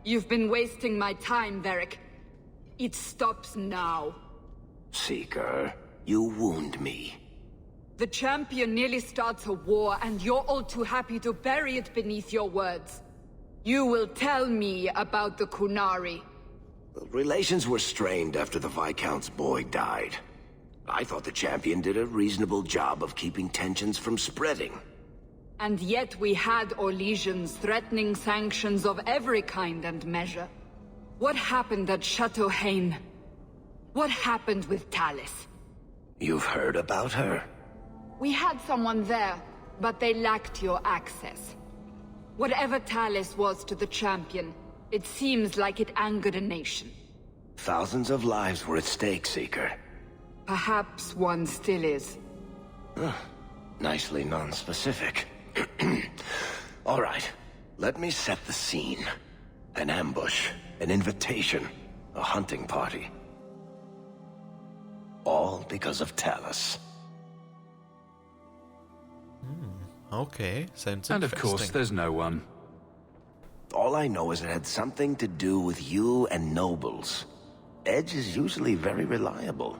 You've been wasting my time, Varric. It stops now. Seeker, you wound me. The champion nearly starts a war, and you're all too happy to bury it beneath your words. You will tell me about the Qunari. Well, relations were strained after the Viscount's boy died. I thought the champion did a reasonable job of keeping tensions from spreading. And yet we had Orlesians threatening sanctions of every kind and measure. What happened at Chateau Hain? What happened with Talis? You've heard about her? We had someone there, but they lacked your access. Whatever Talis was to the champion, it seems like it angered a nation. Thousands of lives were at stake, Seeker. Perhaps one still is. Nicely non-specific. All right, let me set the scene. An ambush, an invitation, a hunting party. All because of Talis. Okay, sounds interesting. And of course, there's no one. All I know is it had something to do with you and nobles. Edge is usually very reliable.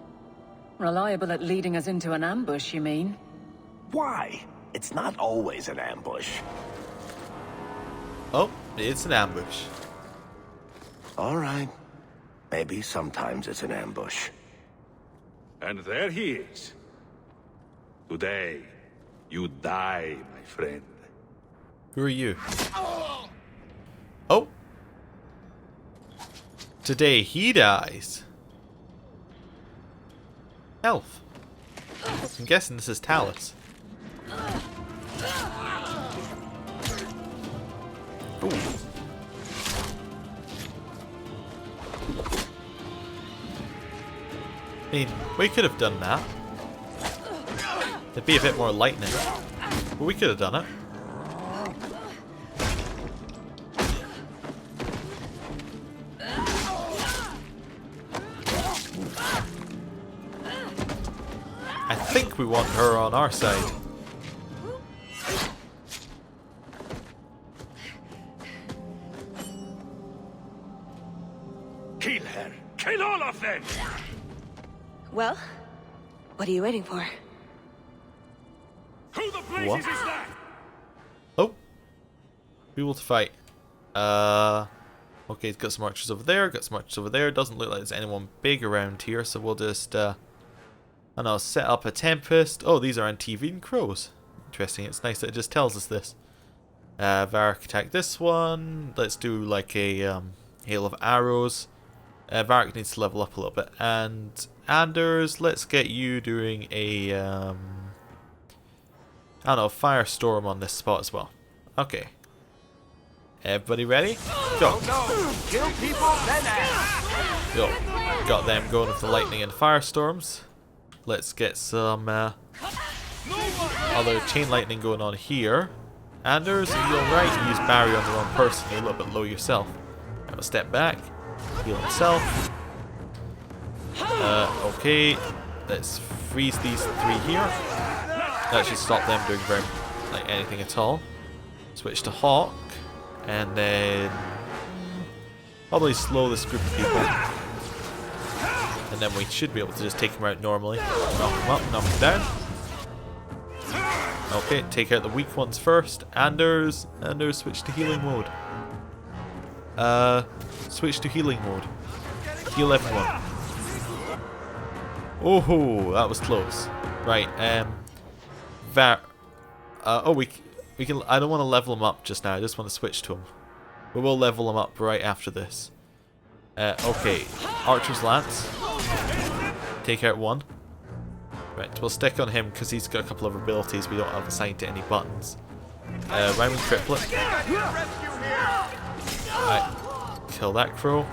Reliable at leading us into an ambush, you mean? Why? It's not always an ambush. Oh, it's an ambush. All right. Maybe sometimes it's an ambush. And there he is. Today, you die, my friend. Who are you? Oh! Today he dies. Elf. I'm guessing this is Talis. Ooh. I mean, we could have done that. There'd be a bit more lightning. But we could have done it. I think we want her on our side. Kill her! Kill all of them! Well, what are you waiting for? Who the blazes What? is that? Oh. People to fight. Okay, he's got some archers over there, got some archers over there. Doesn't look like there's anyone big around here, so we'll just, I don't know, set up a tempest. Oh, these are Antivian crows. Interesting, it's nice that it just tells us this. Varric attack this one. Let's do like a hail of arrows. Varric needs to level up a little bit. And Anders, let's get you doing a, I don't know, firestorm on this spot as well. Okay. Everybody ready? Go. Kill people, then act. Go. Got them going with the lightning and firestorms. Let's get some other chain lightning going on here. Anders, are you alright? You use barrier on the wrong person. You're a little bit low yourself. Have a step back. Heal himself. Okay. Let's freeze these three here. That should stop them doing very like anything at all. Switch to Hawke. And then probably slow this group of people. And then we should be able to just take him out normally. Knock him up, knock him down. Okay, take out the weak ones first. Anders, switch to healing mode. Switch to healing mode. Heal everyone. Oh, that was close. Right, we can. I don't want to level him up just now. I just want to switch to him. We will level him up right after this. Okay, Archer's Lance. Take out one. Right, we'll stick on him because he's got a couple of abilities we don't have assigned to any buttons. Rhyming Triplet. Right, kill that crow.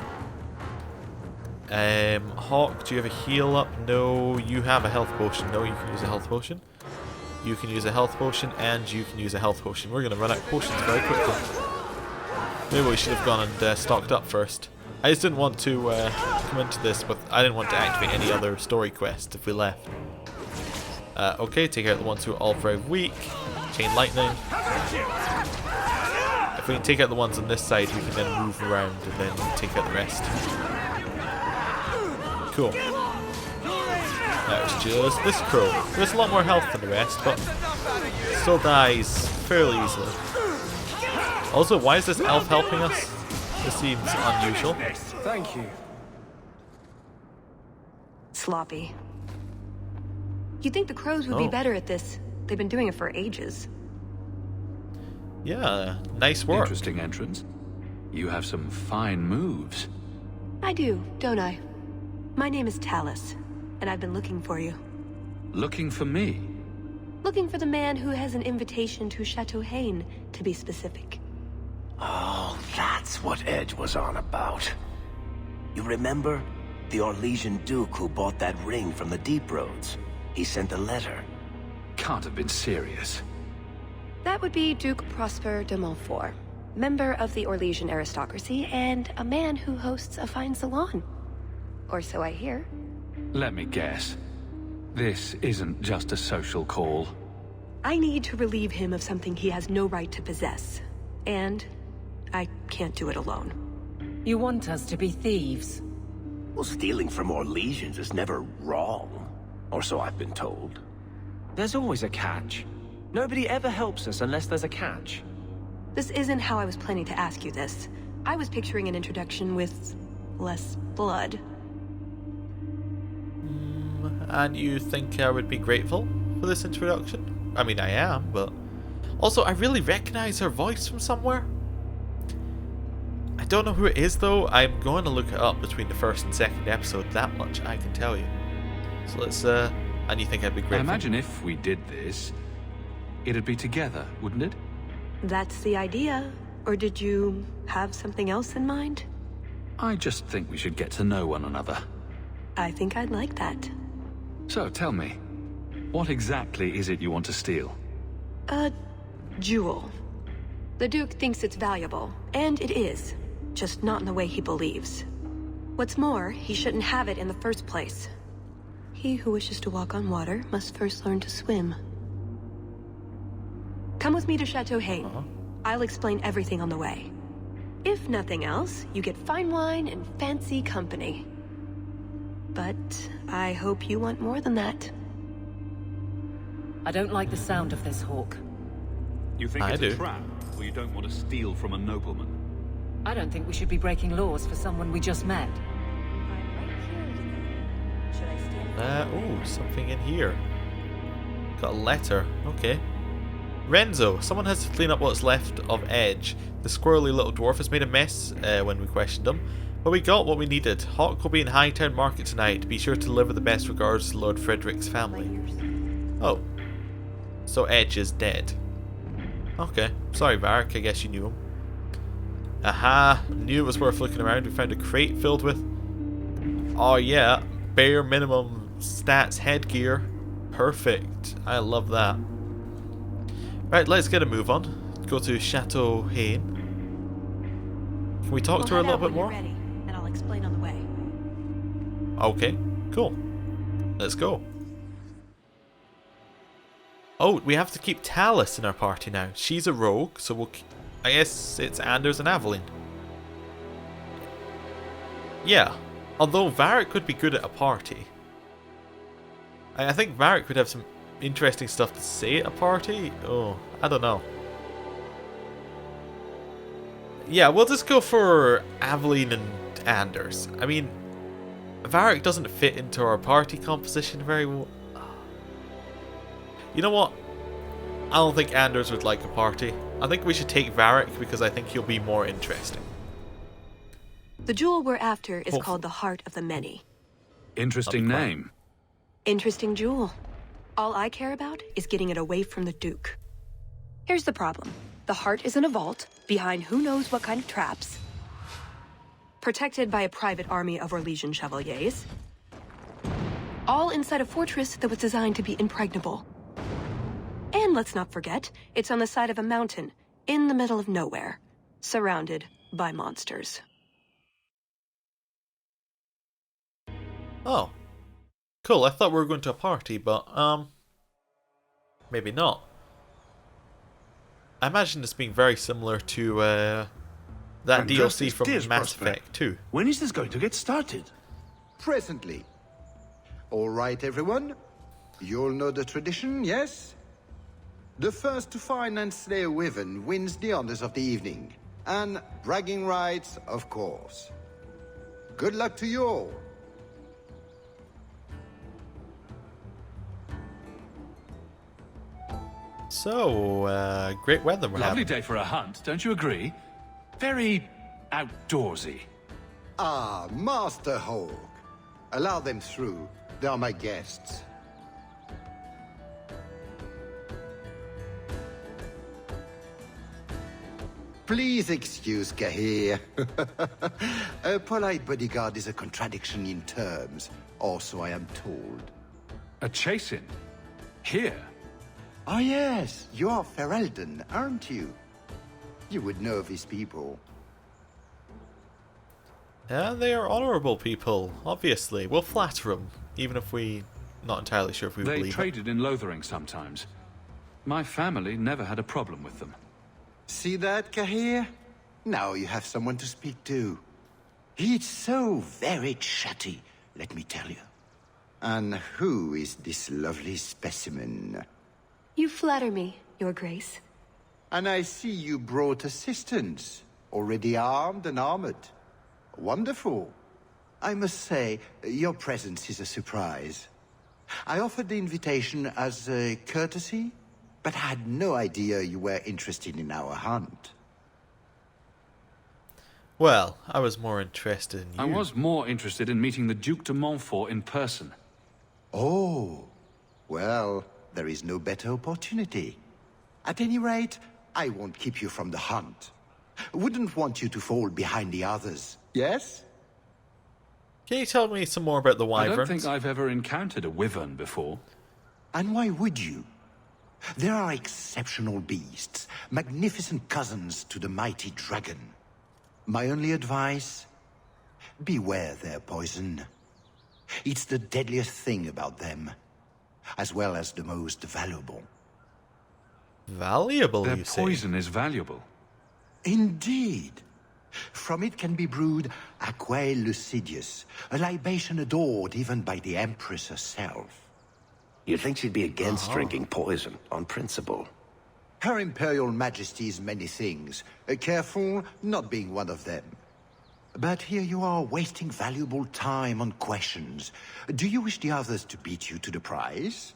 Hawke, do you have a heal up? No, you have a health potion. No, you can use a health potion. You can use a health potion, and you can use a health potion. We're going to run out of potions very quickly. Maybe we should have gone and stocked up first. I just didn't want to come into this, but I didn't want to activate any other story quests if we left. Okay, take out the ones who are all very weak. Chain lightning. If we can take out the ones on this side, we can then move around and then take out the rest. Cool. There's just this crow. There's a lot more health than the rest, but still dies fairly easily. Also, why is this elf helping us? This seems unusual. Thank you. Sloppy. You'd think the crows would be better at this. They've been doing it for ages. Yeah, nice work. Interesting entrance. You have some fine moves. I do, don't I? My name is Talus, and I've been looking for you. Looking for me? Looking for the man who has an invitation to Chateau Hain, to be specific. Oh, that's what Edge was on about. You remember? The Orlesian Duke who bought that ring from the Deep Roads. He sent a letter. Can't have been serious. That would be Duke Prosper de Montfort, member of the Orlesian aristocracy and a man who hosts a fine salon. Or so I hear. Let me guess. This isn't just a social call. I need to relieve him of something he has no right to possess. And I can't do it alone. You want us to be thieves? Well, stealing from Orlesians is never wrong. Or so I've been told. There's always a catch. Nobody ever helps us unless there's a catch. This isn't how I was planning to ask you this. I was picturing an introduction with less blood. And you think I would be grateful for this introduction? I mean, I am, but... Also, I really recognize her voice from somewhere. I don't know who it is, though. I'm going to look it up between the first and second episode. That much I can tell you. So let's, and you think I'd be grateful? I imagine if we did this, it'd be together, wouldn't it? That's the idea. Or did you have something else in mind? I just think we should get to know one another. I think I'd like that. So tell me, what exactly is it you want to steal? A jewel. The Duke thinks it's valuable, and it is. Just not in the way he believes. What's more, he shouldn't have it in the first place. He who wishes to walk on water must first learn to swim. Come with me to Chateau Hain. I'll explain everything on the way. If nothing else, you get fine wine and fancy company. But I hope you want more than that. I don't like the sound of this, Hawke. You think I it's do. a trap, or you don't want to steal from a nobleman? I don't think we should be breaking laws for someone we just met. Should I stand? Oh, something in here. Got a letter. Okay. Renzo, someone has to clean up what's left of Edge. The squirrely little dwarf has made a mess when we questioned him. But we got what we needed. Hawke will be in Hightown Market tonight. Be sure to deliver the best regards to Lord Frederick's family. Oh. So Edge is dead. Okay. Sorry, Varric. I guess you knew him. Aha. Knew it was worth looking around. We found a crate filled with... Oh yeah. Bare minimum stats headgear. Perfect. I love that. Right, let's get a move on. Go to Chateau Hain. Can we talk to her a little bit more? Ready, and I'll explain on the way. Okay, cool. Let's go. Oh, we have to keep Talus in our party now. She's a rogue, so we'll... I guess it's Anders and Aveline. Yeah. Although Varric could be good at a party. I think Varric would have some interesting stuff to say at a party. Oh, I don't know. Yeah, we'll just go for Aveline and Anders. I mean, Varric doesn't fit into our party composition very well. You know what? I don't think Anders would like a party. I think we should take Varric because I think he'll be more interesting. The jewel we're after is called the Heart of the Many. Interesting name. Interesting jewel. All I care about is getting it away from the Duke. Here's the problem. The heart is in a vault, behind who knows what kind of traps. Protected by a private army of Orlesian chevaliers. All inside a fortress that was designed to be impregnable. And let's not forget, it's on the side of a mountain, in the middle of nowhere, surrounded by monsters. Oh. Cool, I thought we were going to a party, but, maybe not. I imagine this being very similar to that And DLC justice from is Mass prosperous. Effect 2. When is this going to get started? Presently. All right, everyone. You'll know the tradition, yes? The first to find and slay a wyvern wins the honors of the evening. And bragging rights, of course. Good luck to you all. So, great weather we're Lovely having. day for a hunt, don't you agree? Very outdoorsy. Ah, Master Hawke. Allow them through. They are my guests. Please excuse Kahir. A polite bodyguard is a contradiction in terms, or so I am told. A chase-in? Here? Ah, yes, you are Ferelden, aren't you? You would know these people. And they are honourable people, obviously. We'll flatter them, even if we're not entirely sure if we They believe it. traded in Lothering sometimes. My family never had a problem with them. See that, Kahir? Now you have someone to speak to. He's so very chatty, let me tell you. And who is this lovely specimen? You flatter me, Your Grace. And I see you brought assistance, already armed and armored. Wonderful. I must say, your presence is a surprise. I offered the invitation as a courtesy, but I had no idea you were interested in our hunt. Well, I was more interested in you. I was more interested in meeting the Duc de Montfort in person. Oh, well, there is no better opportunity. At any rate, I won't keep you from the hunt. Wouldn't want you to fall behind the others, yes? Can you tell me some more about the I wyverns? don't think I've ever encountered a wyvern before. And why would you? There are exceptional beasts, magnificent cousins to the mighty dragon. My only advice? Beware their poison. It's the deadliest thing about them, as well as the most valuable. Valuable, Their you say? poison is valuable. Indeed. From it can be brewed Aquae Lucidius, a libation adored even by the Empress herself. You'd think she'd be against drinking poison, on principle. Her Imperial Majesty's many things, careful not being one of them. But here you are wasting valuable time on questions. Do you wish the others to beat you to the prize?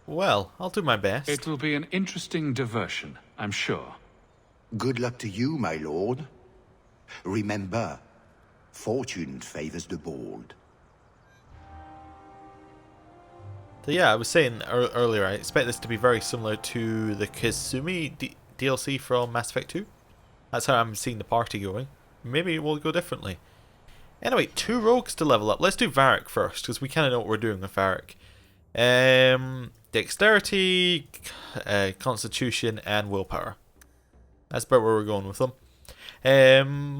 Well, I'll do my best. It will be an interesting diversion, I'm sure. Good luck to you, my lord. Remember, fortune favors the bold. So yeah, I was saying earlier, I expect this to be very similar to the Kizumi DLC from Mass Effect 2. That's how I'm seeing the party going. Maybe it will go differently. Anyway, 2 rogues to level up. Let's do Varric first, because we kind of know what we're doing with Varric. Dexterity, Constitution, and Willpower. That's about where we're going with them.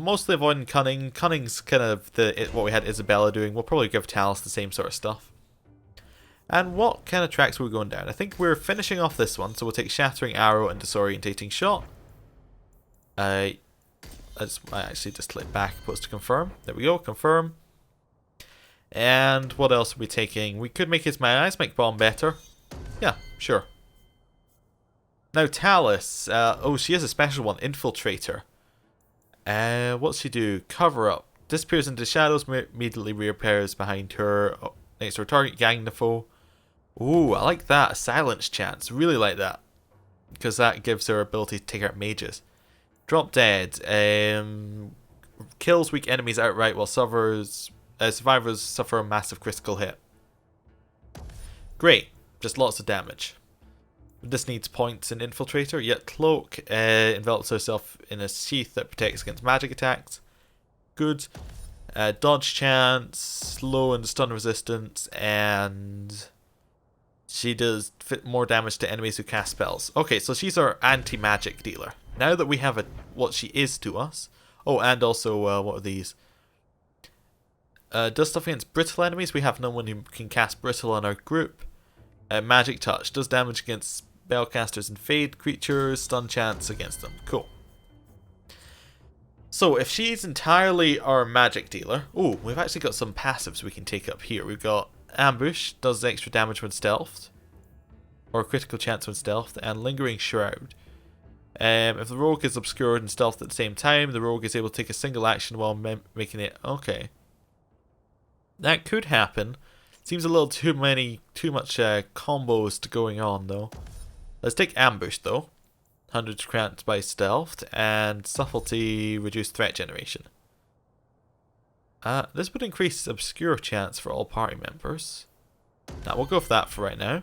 Mostly avoiding Cunning. Cunning's kind of what we had Isabella doing. We'll probably give Talus the same sort of stuff. And what kind of tracks are we going down? I think we're finishing off this one, so we'll take Shattering Arrow and Disorientating Shot. I actually just click back, post to confirm. There we go, confirm. And what else are we taking? We could make his Miasmic Bomb better. Yeah, sure. Now Talus, oh, she has a special one, Infiltrator. What's she do? Cover Up. Disappears into shadows, immediately reappears behind her, next to her target, gang the foe. Ooh, I like that. A silence chance. Really like that. Because that gives her ability to take out mages. Drop Dead. Kills weak enemies outright while survivors suffer a massive critical hit. Great. Just lots of damage. This needs points in Infiltrator, yet Cloak envelops herself in a sheath that protects against magic attacks. Good. Dodge chance, slow and stun resistance, and she does more damage to enemies who cast spells. Okay, so she's our anti-magic dealer. Now that we have what she is to us. Oh, and also, what are these? Does stuff against brittle enemies. We have no one who can cast brittle on our group. Magic Touch does damage against spellcasters and fade creatures, stun chance against them. Cool. So if she's entirely our magic dealer... Oh, we've actually got some passives we can take up here. We've got Ambush, does extra damage when stealthed, or critical chance when stealthed, and Lingering Shroud. If the rogue is obscured and stealthed at the same time, the rogue is able to take a single action while making it... Okay. That could happen. Seems a little too much combos going on though. Let's take Ambush though. 100 chance by stealth, and Subtlety reduced threat generation. This would increase obscure chance for all party members. Now we'll go for that for right now.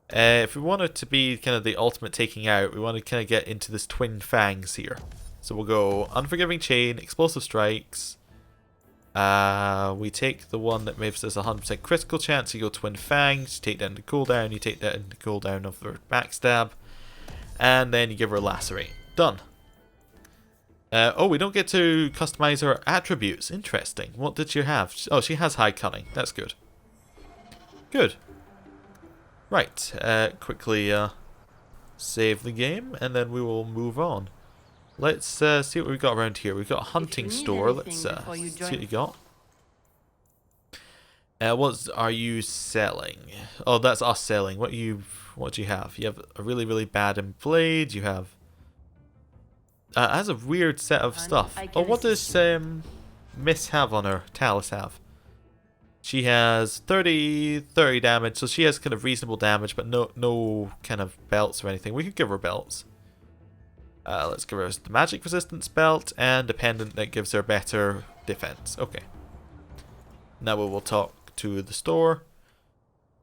If we want it to be kind of the ultimate taking out, we want to kind of get into this Twin Fangs here. So we'll go Unforgiving Chain, Explosive Strikes. We take the one that gives us 100% critical chance. You go Twin Fangs, you take that into cooldown, you take that into cooldown of the backstab. And then you give her a Lacerate. Done. Oh, we don't get to customize her attributes. Interesting. What did she have? Oh, she has High Cunning. That's good. Good. Right. Quickly save the game, and then we will move on. Let's see what we've got around here. We've got a hunting store. Let's see what you got. What are you selling? Oh, that's us selling. What do you have? You have a really, really bad blade. You have... has a weird set of stuff. Oh, what does Miss have on her? Talus have? She has 30 damage, so she has kind of reasonable damage, but no kind of belts or anything. We could give her belts. Let's give her the magic resistance belt and a pendant that gives her better defense. Okay. Now we will talk to the store.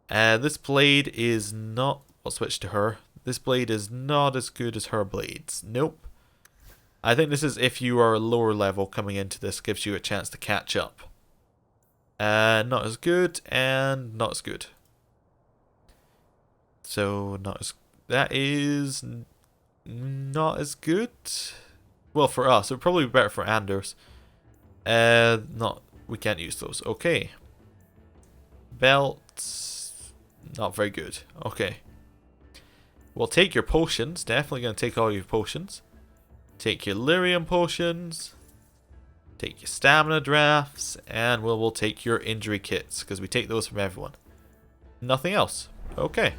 This blade is not... I'll switch to her. This blade is not as good as her blades. Nope. I think this is if you are a lower level coming into this, gives you a chance to catch up. Not as good and not as good. So not as... That is not as good. Well, for us, it would probably be better for Anders. We can't use those. Okay. Belts, not very good. Okay. We'll take your potions. Definitely going to take all your potions. Take your lyrium potions. Take your stamina drafts. And we'll take your injury kits, because we take those from everyone. Nothing else. Okay.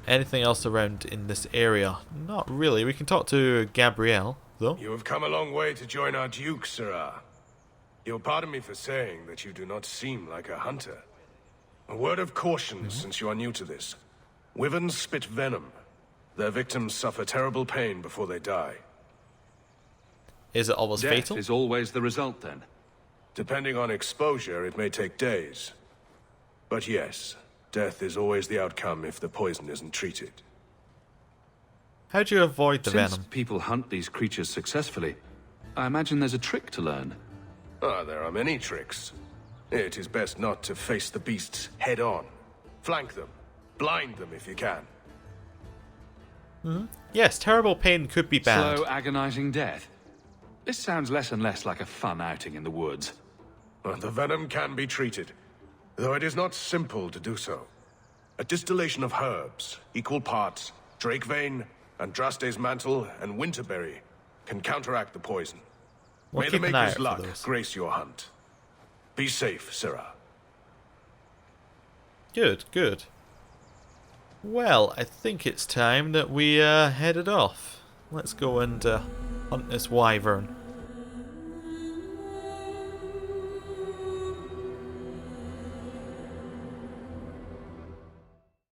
Anything else around in this area? Not really. We can talk to Gabrielle, though. You have come a long way to join our Duke, Sirrah. You'll pardon me for saying that you do not seem like a hunter. A word of caution, since you are new to this. Wyverns spit venom. Their victims suffer terrible pain before they die. Is it always fatal? Death is always the result, then? Depending on exposure, it may take days. But yes, death is always the outcome if the poison isn't treated. How do you avoid the Since venom? people hunt these creatures successfully, I imagine there's a trick to learn. There are many tricks. It is best not to face the beasts head-on. Flank them. Blind them if you can. Yes, terrible pain could be bad. Slow, agonizing death. This sounds less and less like a fun outing in the woods. The venom can be treated, though it is not simple to do so. A distillation of herbs, equal parts, Drakevein, Andraste's mantle, and winterberry, can counteract the poison. We'll May the keep an eye Maker's out for luck those. grace your hunt. Be safe, Sirrah. Good, good. Well, I think it's time that we headed off. Let's go and hunt this wyvern.